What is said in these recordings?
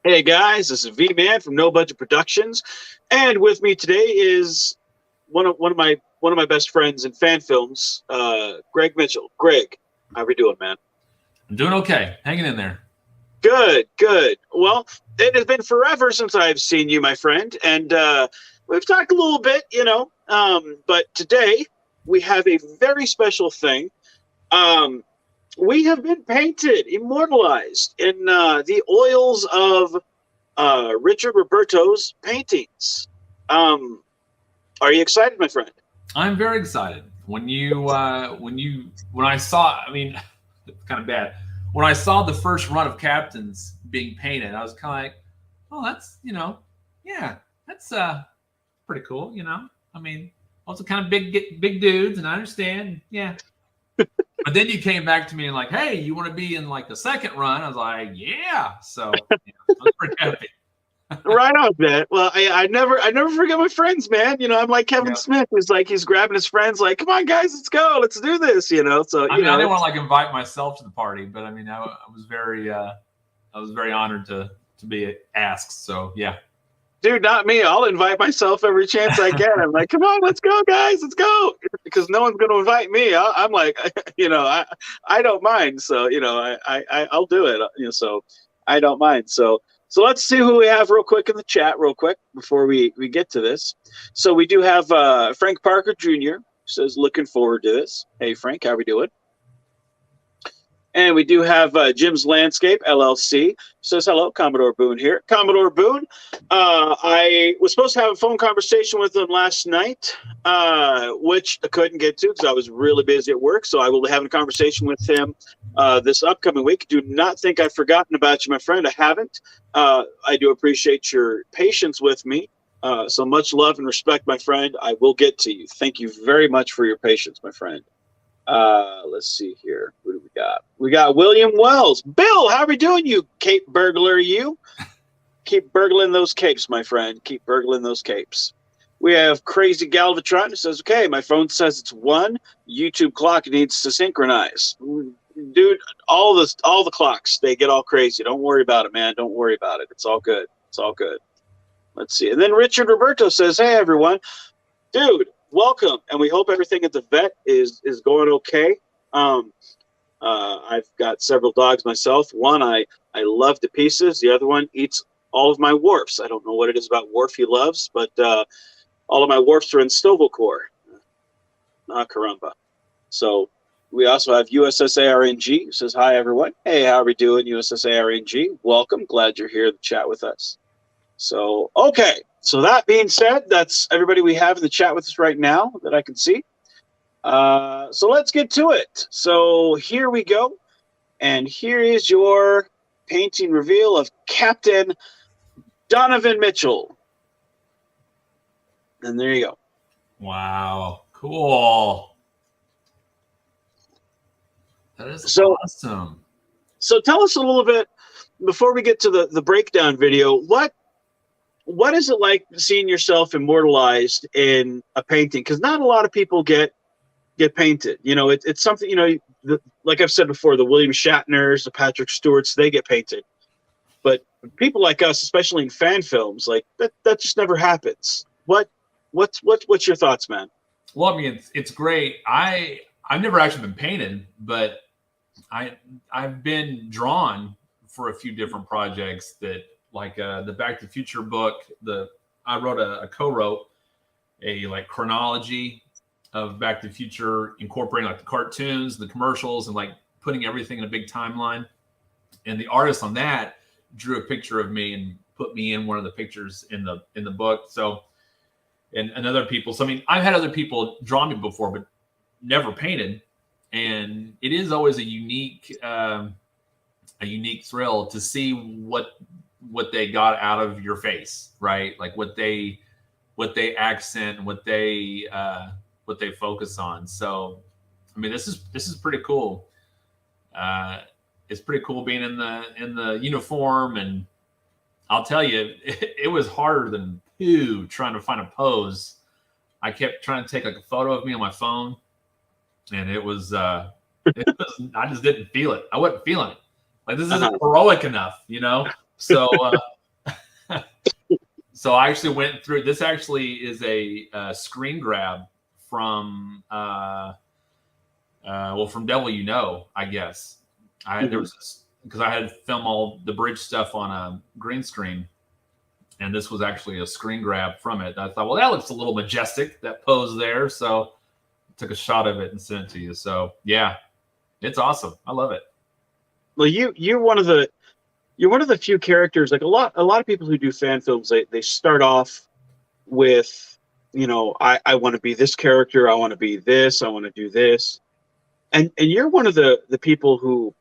Hey guys, this is V Man from No Budget Productions, and with me today is one of my best friends in fan films, Greg Mitchell. Greg, how we doing, man? I'm doing okay. Hanging in there. Good, good. Well, it has been forever since I've seen you, my friend, and we've talked a little bit, but today we have a very special thing. Um, we have been painted, immortalized in the oils of Richard Roberto's paintings. Um, are you excited, my friend? I'm very excited. When I saw, I mean, it's kind of bad. When I saw the first run of captains being painted, I was kind of like, oh, yeah, that's pretty cool. I mean, also kind of big dudes, and I understand, yeah. But then you came back to me and like, hey, you want to be in like the second run? I was like, yeah. So I was pretty happy. Right on, man. Well, I never forget my friends, man. I'm like Kevin Yeah. Smith, who's like he's grabbing his friends, like, come on, guys, let's go, let's do this. So I mean, I didn't want to like invite myself to the party, but I mean, I was very honored to be asked. So yeah. dude, not me. I'll invite myself every chance I get. I'm like, come on, let's go, guys, let's go, because no one's going to invite me. I'm like, I don't mind. So I'll do it. So I don't mind. So let's see who we have real quick in the chat, real quick, before we get to this. So we do have Frank Parker Jr. says, looking forward to this. Hey, Frank, how we doing? And we do have Jim's Landscape, LLC, says, hello, Commodore Boone here. Commodore Boone, I was supposed to have a phone conversation with him last night, which I couldn't get to because I was really busy at work. So I will be having a conversation with him this upcoming week. Do not think I've forgotten about you, my friend. I haven't. I do appreciate your patience with me. So much love and respect, my friend. I will get to you. Thank you very much for your patience, my friend. Let's see here. Who do we got? We got William Wells. Bill, how are we doing, you cape burglar, you? Keep burgling those capes, my friend. Keep burgling those capes. We have Crazy Galvatron who says, okay, my phone says it's 1. YouTube clock needs to synchronize. Dude, all the clocks, they get all crazy. Don't worry about it, man. Don't worry about it. It's all good. It's all good. Let's see. And then Richard Roberto says, hey, everyone. Dude, welcome, and we hope everything at the vet is going okay. I've got several dogs myself. One I love to pieces. The other one eats all of my wharfs. I don't know what it is about wharf he loves, but all of my wharfs are in Stovelcore. Caramba. So we also have USSARNG, who says, hi, everyone. Hey, how are we doing, USSARNG? Welcome. Glad you're here to chat with us. So, okay. So that being said, that's everybody we have in the chat with us right now that I can see. So let's get to it. So here we go. And here is your painting reveal of Captain Donovan Mitchell. And there you go. Wow. Cool. That is awesome. So tell us a little bit, before we get to the breakdown video, what is it like seeing yourself immortalized in a painting? Because not a lot of people get painted. It's something, like I've said before, the William Shatners, the Patrick Stewarts, they get painted. But people like us, especially in fan films, like that just never happens. What's your thoughts, man? Well, I mean, it's great. I've never actually been painted, but I've been drawn for a few different projects that, like the Back to the Future book, I co-wrote a like chronology of Back to the Future, incorporating like the cartoons, the commercials, and like putting everything in a big timeline. And the artist on that drew a picture of me and put me in one of the pictures in the book. So, and other people. So I mean, I've had other people draw me before, but never painted. And it is always a unique thrill to see what they got out of your face, right? Like what they accent and what they focus on. So, I mean, this is pretty cool. It's pretty cool being in the uniform, and I'll tell you, it was harder than trying to find a pose. I kept trying to take like a photo of me on my phone, and I just didn't feel it. I wasn't feeling it. Like, this isn't heroic enough, So So I actually went through. This actually is a screen grab from from Devil You Know, I guess. There was because I had to film all the bridge stuff on a green screen, and this was actually a screen grab from it. I thought, well, that looks a little majestic, that pose there. So I took a shot of it and sent it to you. So yeah, it's awesome. I love it. Well, you're one of the few characters. Like a lot of people who do fan films, they start off with, I want to be this character, I want to be this, I want to do this, and you're one of the people who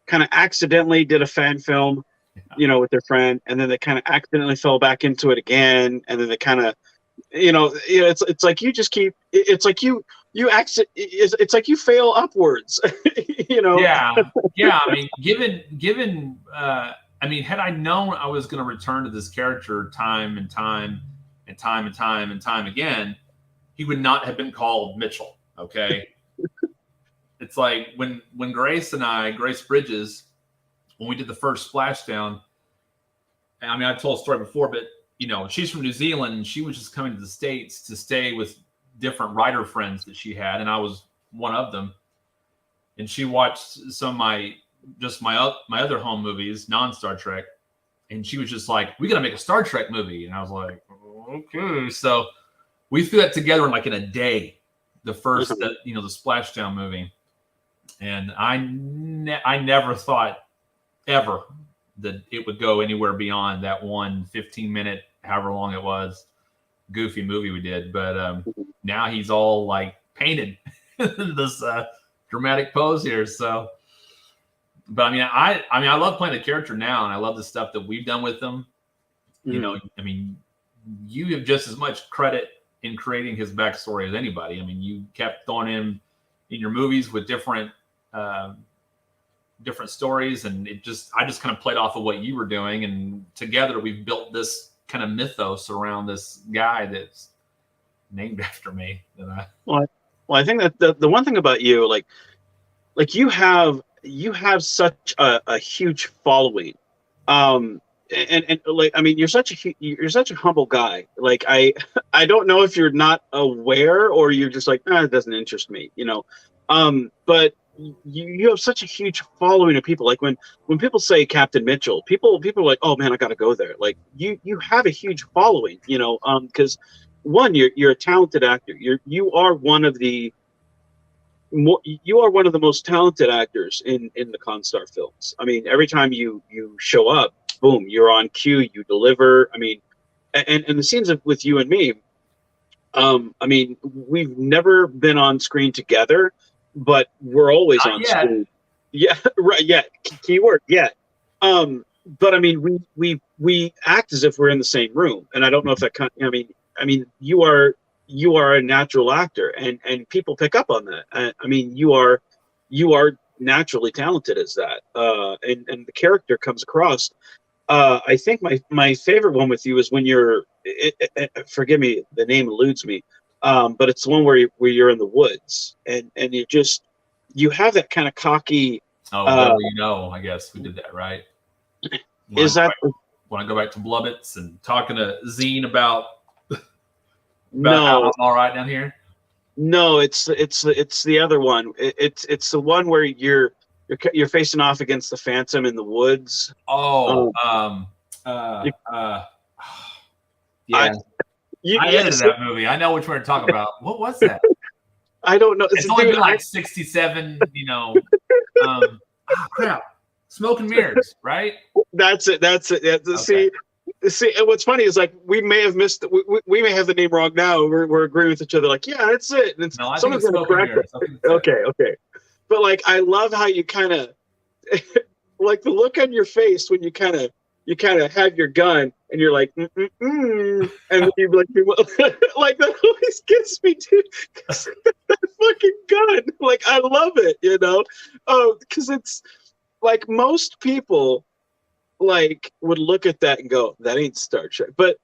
kind of accidentally did a fan film, with their friend, and then they kind of accidentally fell back into it again, and then they kind of, it's like you just keep, it's like it's like you fail upwards, Yeah. I mean, given, had I known I was going to return to this character time and time again, he would not have been called Mitchell. Okay. It's like when Grace Bridges, when we did the first splashdown, I mean, I've told a story before, but she's from New Zealand and she was just coming to the States to stay with different writer friends that she had, and I was one of them. And she watched some of my other home movies, non-Star Trek, and she was just like, "We got to make a Star Trek movie." And I was like, "Okay." So we threw that together in a day, the first, the Splashdown movie. And I never thought ever that it would go anywhere beyond that 15-minute, however long it was, goofy movie we did. But now he's all like painted this dramatic pose here. So, but I love playing the character now, and I love the stuff that we've done with them. You have just as much credit in creating his backstory as anybody. I mean, you kept throwing him in your movies with different stories, and I just kind of played off of what you were doing, and together we've built this kind of mythos around this guy that's named after me. Well, I think that the one thing about you, like you have such a huge following, and like, I mean, you're such a humble guy. Like I don't know if you're not aware or you're just like, it doesn't interest me, but you have such a huge following of people. Like when people say Captain Mitchell, people are like, oh man, I got to go there. Like you have a huge following, because one, you're a talented actor. You are one of the most talented actors in the Constar films. I mean, every time you show up, boom, you're on cue, you deliver. I mean, and the scenes with you and me, I mean, we've never been on screen together, but we're always Not on yet. screen. Yeah, right. Yeah, keyword. Yeah. But I mean, we act as if we're in the same room, and I don't know if that I mean, you are a natural actor, and people pick up on that. I mean, you are naturally talented as that, and the character comes across. I think my favorite one with you is when you're. Forgive me, the name eludes me, but it's the one where you're in the woods, and you have that kind of cocky. I guess we did that right. Is that when I go back to Blubbits and talking to Zine about no? How I'm all right down here. No, it's the other one. It's the one where you're facing off against the Phantom in the woods. Yeah. I edited that movie. I know which one to talk about. What was that? I don't know. It's only been like 67, crap. Smoke and Mirrors, right? That's it. Okay. See, and what's funny is like we may have missed. We may have the name wrong now. We're agreeing with each other. Like, yeah, that's it. And no, I think it's Smoke and Mirrors. Okay. But like, I love how you kind of like the look on your face when you kind of have your gun and you're like, and then you like, like that always gets me, dude. That fucking gun, like I love it, because it's like most people like would look at that and go, that ain't Star Trek. But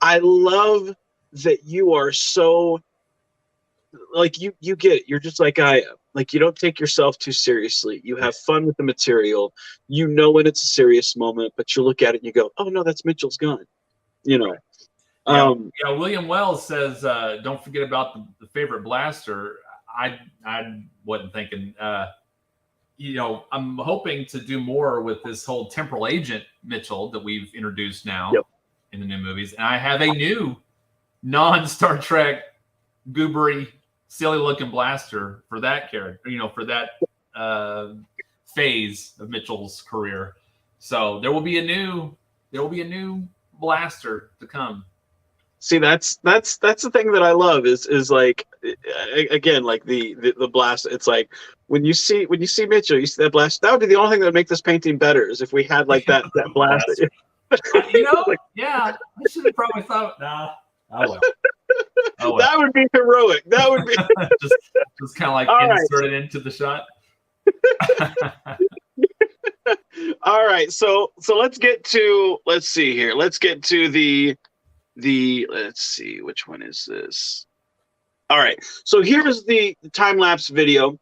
I love that you are so like you get it. You're just like I am. Like you don't take yourself too seriously. You have fun with the material. When it's a serious moment, but you look at it and you go, "Oh no, that's Mitchell's gun." you know. Yeah, William Wells says, "Don't forget about the favorite blaster." I wasn't thinking. I'm hoping to do more with this whole temporal agent Mitchell that we've introduced now Yep. in the new movies, and I have a new non-Star Trek goobery, silly-looking blaster for that character. For that phase of Mitchell's career. So there will be a new blaster to come. See, that's the thing that I love is like, again, like the blast. It's like when you see Mitchell, you see that blast. That would be the only thing that would make this painting better is if we had like that blast. Yeah, I should have probably thought. Nah, oh well. That would be heroic. That would be just kind of like inserted into the shot. All right, so let's see here. Let's get to the let's see, which one is this? All right, so here's the time-lapse video.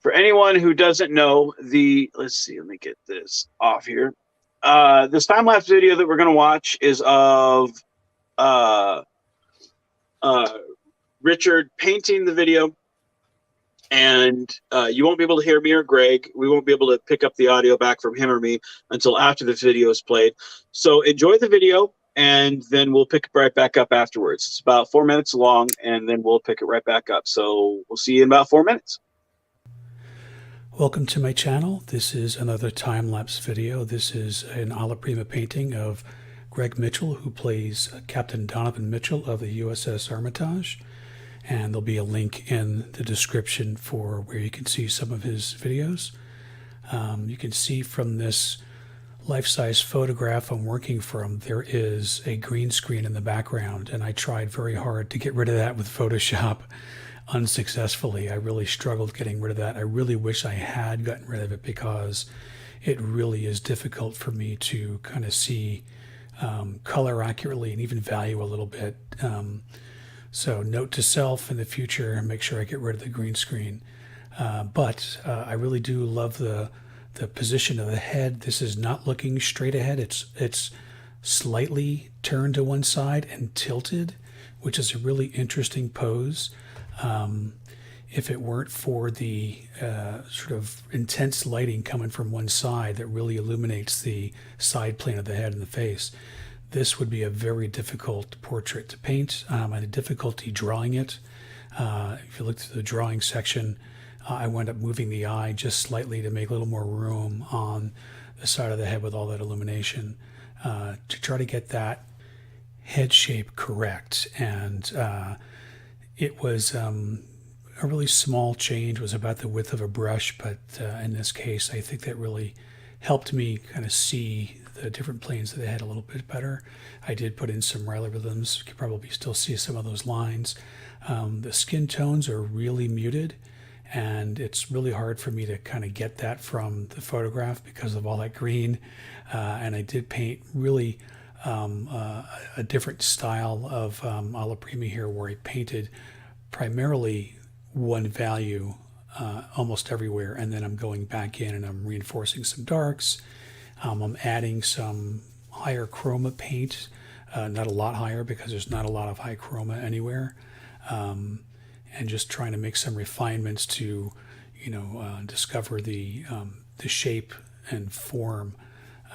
For anyone who doesn't know, let's see, let me get this off here. This time-lapse video that we're going to watch is of Richard painting the video, and you won't be able to hear me or Greg. We won't be able to pick up the audio back from him or me until after the video is played. So enjoy the video, and then we'll pick it right back up afterwards. It's about 4 minutes long, and then we'll pick it right back up. So we'll see you in about 4 minutes. Welcome to my channel. This is another time-lapse video. This is an alla prima painting of Greg Mitchell, who plays Captain Donovan Mitchell of the USS Armitage. And there'll be a link in the description for where you can see some of his videos. You can see from this life-size photograph I'm working from, there is a green screen in the background, and I tried very hard to get rid of that with Photoshop unsuccessfully. I really struggled getting rid of that. I really wish I had gotten rid of it because it really is difficult for me to kind of see color accurately and even value a little bit. So note to self in the future, make sure I get rid of the green screen. But I really do love the position of the head. This is not looking straight ahead. It's slightly turned to one side and tilted, which is a really interesting pose. If it weren't for the sort of intense lighting coming from one side that really illuminates the side plane of the head and the face, this would be a very difficult portrait to paint. I had difficulty drawing it. If you look through the drawing section, I wound up moving the eye just slightly to make a little more room on the side of the head with all that illumination to try to get that head shape correct. And it was a really small change. It was about the width of a brush, but in this case, I think that really helped me kind of see the different planes of the head a little bit better. I did put in some rhythms. You can probably still see some of those lines. The skin tones are really muted, and it's really hard for me to kind of get that from the photograph because of all that green. And I did paint really a different style of alla prima here, where I painted primarily one value almost everywhere, and then I'm going back in and I'm reinforcing some darks. I'm adding some higher chroma paint, not a lot higher because there's not a lot of high chroma anywhere, and just trying to make some refinements to, discover the shape and form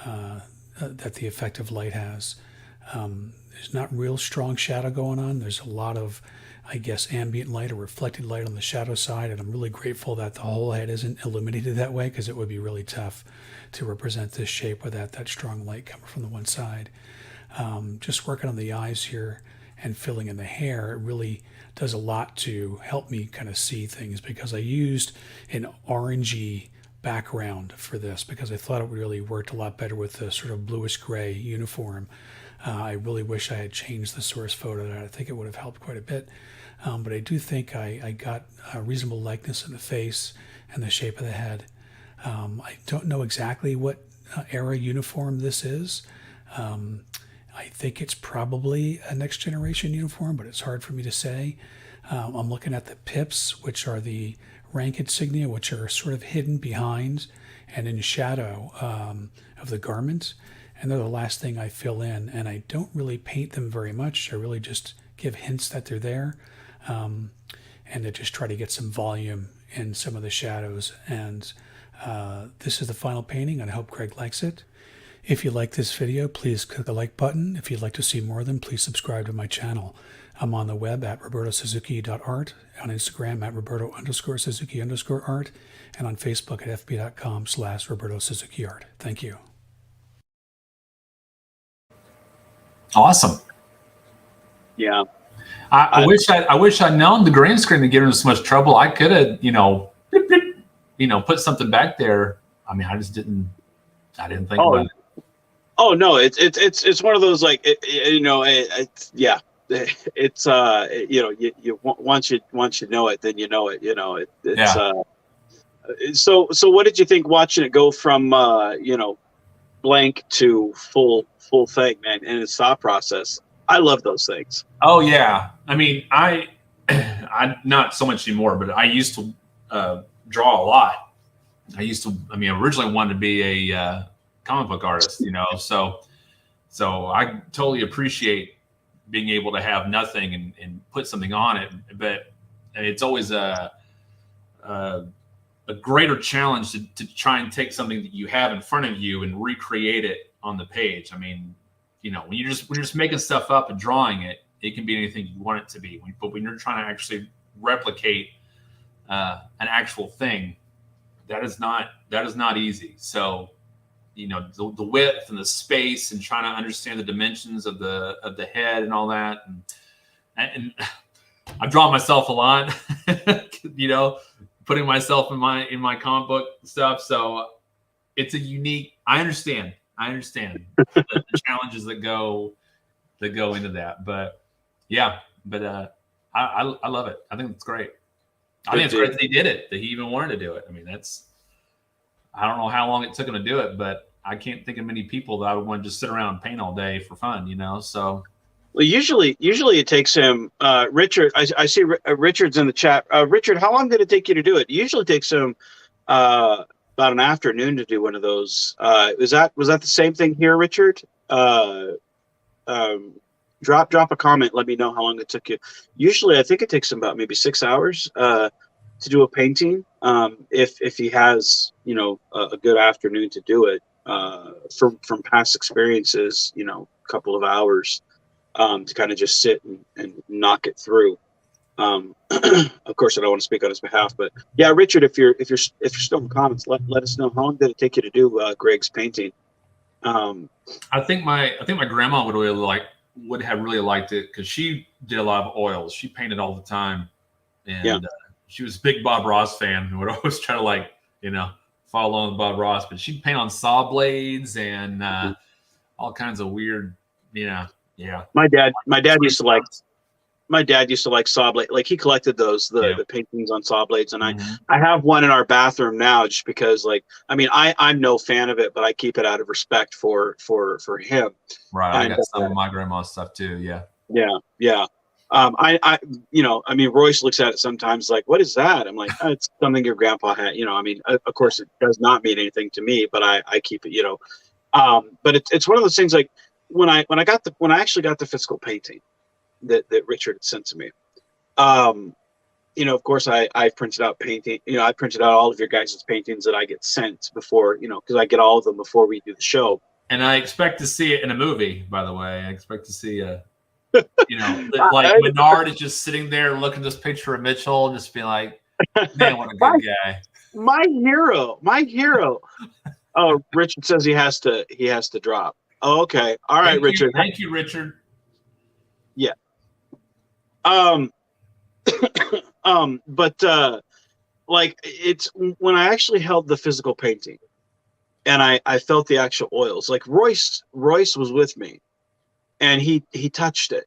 that the effective light has. There's not real strong shadow going on. There's a lot of, I guess, ambient light or reflected light on the shadow side, and I'm really grateful that the whole head isn't illuminated that way, because it would be really tough to represent this shape without that strong light coming from the one side. Just working on the eyes here and filling in the hair, it really does a lot to help me kind of see things, because I used an orangey background for this because I thought it really worked a lot better with the sort of bluish gray uniform. I really wish I had changed the source photo. I think it would have helped quite a bit. But I do think I got a reasonable likeness in the face and the shape of the head. I don't know exactly what era uniform this is. I think it's probably a next generation uniform, but it's hard for me to say. I'm looking at the pips, which are the rank insignia, which are sort of hidden behind and in shadow of the garment. and they're the last thing I fill in. And I don't really paint them very much. I really just give hints that they're there, and to just try to get some volume in some of the shadows. And this is the final painting, and I hope Greg likes it. If you like this video, please click the like button. If you'd like to see more of them, please subscribe to my channel. I'm on the web at robertosuzuki.art, on Instagram at roberto_suzuki_art, and on Facebook at fb.com/robertosuzukiart. Thank you. Awesome. Yeah. I wish I'd known the green screen to get into so much trouble. I could have, put something back there. I mean, I just didn't. I didn't think about it. Oh no, it's one of those like yeah. It's you once you know it, then you know it. So what did you think watching it go from blank to full thing, man, and its thought process? I love those things. Oh yeah, I mean, I not so much anymore, but I used to draw a lot. Originally wanted to be a comic book artist, so I totally appreciate being able to have nothing and put something on it. But it's always a greater challenge to try and take something that you have in front of you and recreate it on the page. I mean, when you're just making stuff up and drawing it, it can be anything you want it to be. But when you're trying to actually replicate an actual thing, that is not easy. So, the width and the space and trying to understand the dimensions of the head and all that. And I draw myself a lot, putting myself in my comic book stuff. So it's a unique, I understand the challenges that go into that, but yeah, I love it. I think it's great. I think it's great that he did it, that he even wanted to do it. I mean, I don't know how long it took him to do it, but I can't think of many people that I would want to just sit around and paint all day for fun, so. Well, usually it takes him, Richard, I see Richard's in the chat. Richard, how long did it take you to do it? It usually takes him about an afternoon to do one of those. Was that the same thing here, Richard? Drop a comment. Let me know how long it took you. Usually I think it takes him about maybe 6 hours to do a painting. If he has, a good afternoon to do it, from past experiences, a couple of hours, to kind of just sit and knock it through. Of course, I don't want to speak on his behalf, but yeah, Richard, if you're still in comments, let us know how long did it take you to do Greg's painting. I think my grandma would have really liked it because she did a lot of oils. She painted all the time, and she was a big Bob Ross fan and would always try to follow along with Bob Ross. But she'd paint on saw blades and all kinds of weird, yeah. My dad used to like saw blade. Like he collected those the paintings on saw blades, and I have one in our bathroom now just because I'm no fan of it, but I keep it out of respect for him. Right. And, I got some of my grandma's stuff too. Yeah. Yeah. Royce looks at it sometimes like, what is that? I'm like, oh, it's something your grandpa had. Of course it does not mean anything to me, but I keep it. But it's one of those things like when I actually got the physical painting that Richard sent to me. Of course I printed out painting. I printed out all of your guys' paintings that I get sent before, because I get all of them before we do the show. And I expect to see it in a movie, by the way. I expect to see Menard is just sitting there looking at this picture of Mitchell and just being like, man, what a good guy. My hero. Oh, Richard says he has to drop. Oh, okay. All right, Richard. Thank you, Richard. Yeah. But it's when I actually held the physical painting and I felt the actual oils, like Royce was with me and he touched it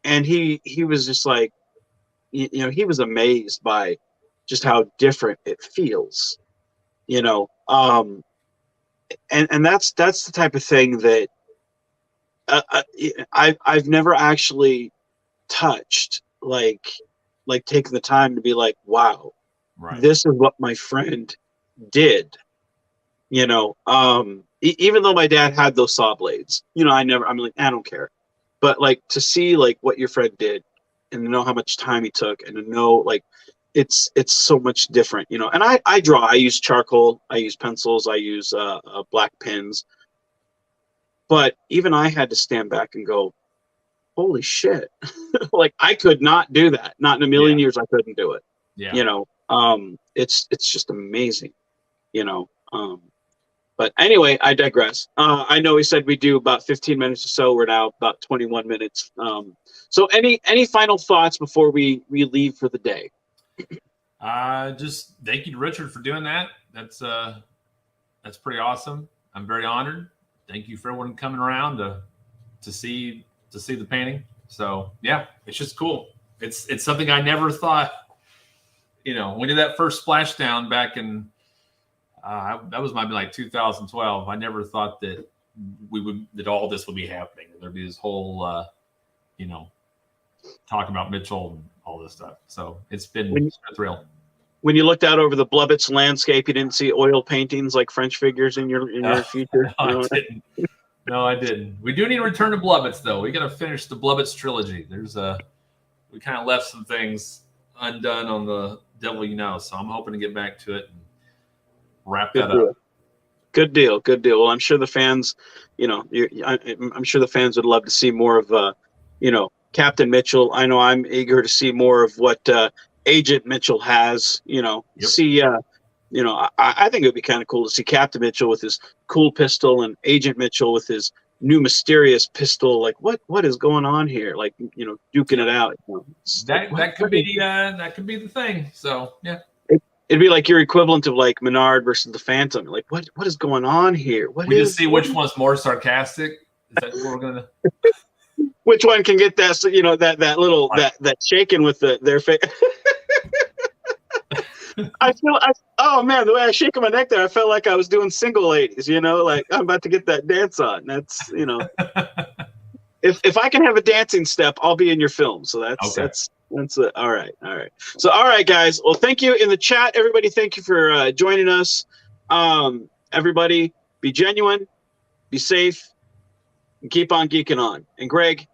and he was just like, he was amazed by just how different it feels, and that's the type of thing that I've never actually touched, like taking the time to be like, wow, right, this is what my friend did, even though my dad had those saw blades, I'm like, I don't care. But like to see like what your friend did and to know how much time he took and to know like it's so much different, and I draw, I use charcoal, I use pencils, I use black pens. But even I had to stand back and go, holy shit. Like I could not do that. Not in a million years I couldn't do it. Yeah. It's just amazing, but anyway, I digress. I know we said we do about 15 minutes or so. We're now about 21 minutes. So any final thoughts before we leave for the day? Just thank you to Richard for doing that. That's pretty awesome. I'm very honored. Thank you for everyone coming around to see the painting. So yeah, it's just cool. It's something I never thought. We did that first splashdown back in that was maybe like 2012. I never thought that that all this would be happening. There'd be this whole talking about Mitchell and all this stuff. So it's been a thrill. When you looked out over the Blubbitz landscape, you didn't see oil paintings like French figures in your future? No, I didn't. We do need to return to Blubbitz, though. We got to finish the Blubbitz trilogy. We kind of left some things undone on the Devil You Know, so I'm hoping to get back to it and wrap that up. Good deal. Well, I'm sure the fans, I'm sure the fans would love to see more of, Captain Mitchell. I know I'm eager to see more of what Agent Mitchell has. See. I think it would be kind of cool to see Captain Mitchell with his cool pistol and Agent Mitchell with his new mysterious pistol. Like, what is going on here? Like, duking it out. That could be the thing. So yeah. It'd be like your equivalent of like Menard versus the Phantom. Like, what is going on here? We just see which one's more sarcastic. Is that what we're gonna? Which one can get that? That little that shaking with their face. Oh man, the way I shake my neck there, I felt like I was doing single ladies. Like I'm about to get that dance on. That's if I can have a dancing step, I'll be in your film. So that's it. All right. So, all right, guys. Well, thank you in the chat, everybody. Thank you for joining us. Everybody, be genuine, be safe, and keep on geeking on. And Greg,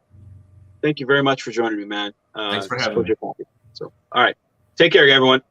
thank you very much for joining me, man. Thanks for having me. So, all right. Take care, everyone.